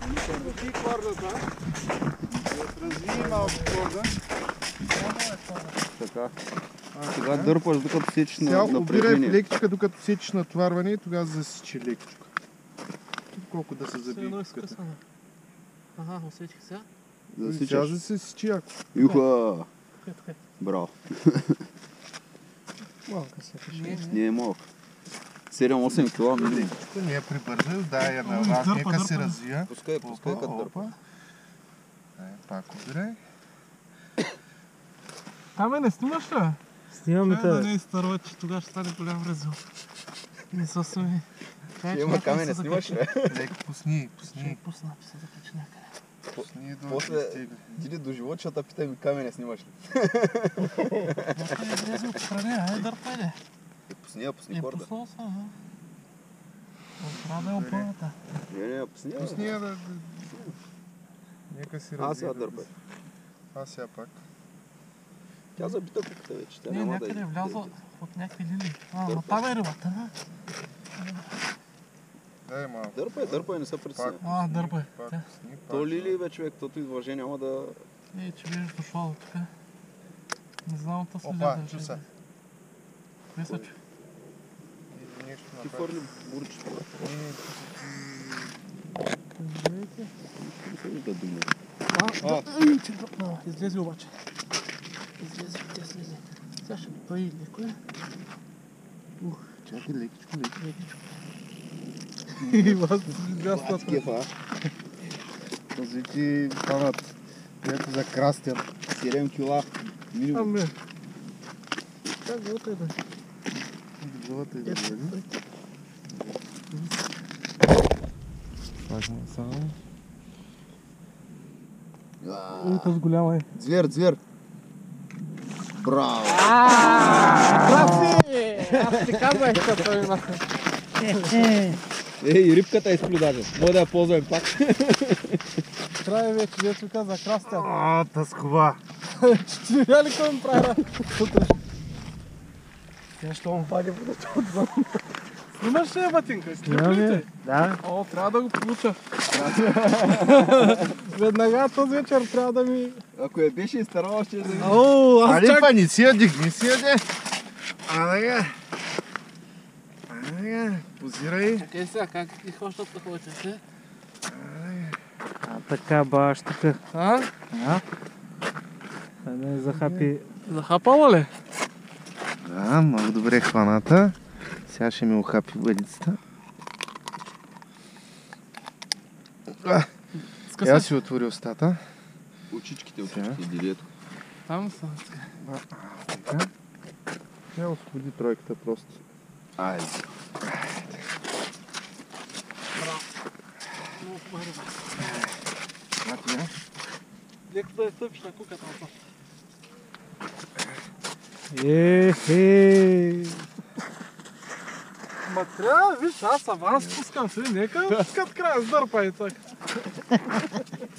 Ти кордата. Развие малко корда. Така. Сега дърпаш докато сечеш на Сега обирай напрежение. лекичка, докато сечеш натоварване и тогава засечи лекичко. Колко да се забие куката. Ага, усетих сега. Сега да се сечи ако. Юха! Тук. Браво. Малка се пише. Не е малко. 7-8 кила минимум. Лекичко, не е прибързай, дай я на вас, нека се развия. Пускай като дърпа. Пак обирай. Аме не снимаш ли? Снимаме те. Да не изтърва, че тогава ще стане голям резул. Не са суми. Има камен, не снимаш ли? Леко пусни. Ще пусна, че се закачи някъде. Пусни до После иди до животчета, питай ми камен, не снимаш ли? Някъде е резул, поправя, ай дърпай ли? Пусни корда. Пуснал съм, трябва да е опълната. Не, пусни. Пусни я да... Нека си развие. Аз сега дърпай. Аз сега пак. Тя забита куката вече. Тя Не, няма някъде да е влязла от някакви лили. Но Дърпай. там е рибата, Дай малко. Дърпай, не се притесняй. дърпай. Пак Тя. пусни, пак. То лили бе, човек, тото извържение няма да... Че виждаш дошла до тук. Не знам от тази Опа, чу се. Кои са чу? Нещо Ти направи. фърли бурчето. Да дума. Че дръпнала. Излезе обаче. Излезе, тя слезе. Сега ще той леко е. Чакай, лекичко. И вас бясна. Кефа. Този ти фанат. Ето за крастен. 7 кила. Минимум. Ами. Как живота е да? Живота е да бъде. Пак му само. Тази голяма е. Звер. Браво! Краси! Аз ти казах, като има. Ей, рибката изплю даже. Може да я ползваме пак. Трябва вече, дето каза крастя. Тъскова. Че ти видя ли какво ми правя? Тя ще му паде в началото. Снимаш ли батинка? Снимаш. Да. О, трябва да го получа. Веднага този вечер трябва да ми... Ако я беше изтървал, ще да... О, аз Али чак... па, не си я дигни си я де. Ага. Позирай. Чакай сега, как ти хващат да ходите? Така баш така. А? Да не захапи. Захапала ли? Да, много добре хваната. Сега ще ми охапи въдицата. Я си отвори устата. Очичките, дилето. Там са. Така. Я освободи тройката просто. Айде. Много хубава риба. Значи, Леко да я стъпиш на куката. Ма трябва, виж, аз аванс спускам си, нека кът края с дърпай така.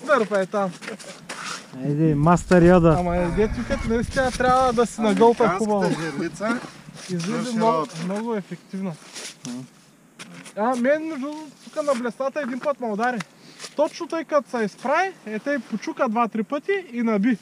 Дърпай там. Айде, мастер Йода. Ама дето като наистина трябва да си нагълта хубаво. американската жерлица. Излиза много- много ефективно. Мен между тук на блестата един път ме удари. Точно тъй като се изправи, тъй почука 2-3 пъти и наби.